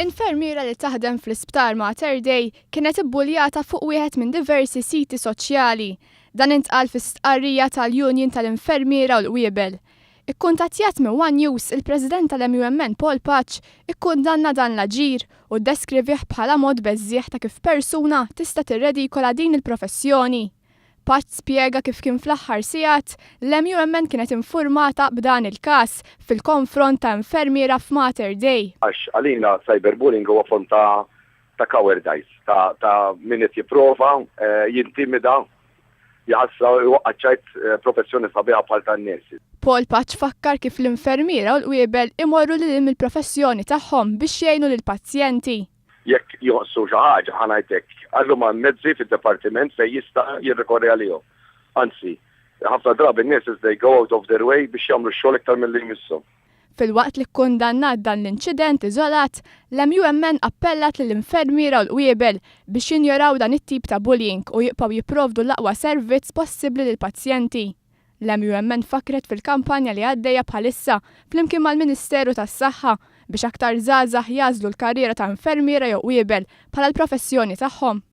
Infermiera li taħdem fl-isptar Mater Dei kienet ibbuljata fuq wieħed minn diversi siti soċjali. Dan intqal fis-stqarrija tal-Union tal-Infermiera u l-Qwiebel. Ikkuntattjat minn One News, il-President tal-MUMN Paul Patch ikkundanna dan l-aġir u ddeskrivih bħala mod beżżieħ ta' kif persuna tista' tirredikola din il-professjoni. Patch spjega kif kien fl-aħħar sigħat l-MUMN kienet infurmata b'dan il-każ fil-konfront ta' infermiera f'Mater Dei. Għax għalina cyberbullying huwa font ta' cowardice, ta' min qed jipprova jintimida jħassa waqqaċċajt professjoni sabiħa bħal tan-nies. Paul Patch fakkar kif l-infermiera u l-qwiebel imorru lil mill-professjoni tagħhom biex jgħinu lill-pazjenti. Jekk joqsu xi ħaġa ħanajtek għallu ma' mezzi fid-dipartiment fejn jista' jirrikorri għalihom. Anzi, ħafna drabi n-nies they go out of their way biex jagħmlu x-xogħol iktar milli jmissu. Fil-waqt li kkundannat dan l-inċident iżolat, l-MUMN appellat lill-infermiera u l-qwiebel biex jinjoraw dan it-tip ta' bullying u jibqgħu jipprovdu l-aqwa servizz possibbli lill-pazjenti. L-MUMN fakret fil-kampanja li għaddejja bħalissa flimkien mal-Ministeru tas-Saħħa biex aktar żgħażagħ jażlu l-karriera ta' infermiera jew qwiebel bħala l-professjoni tagħhom.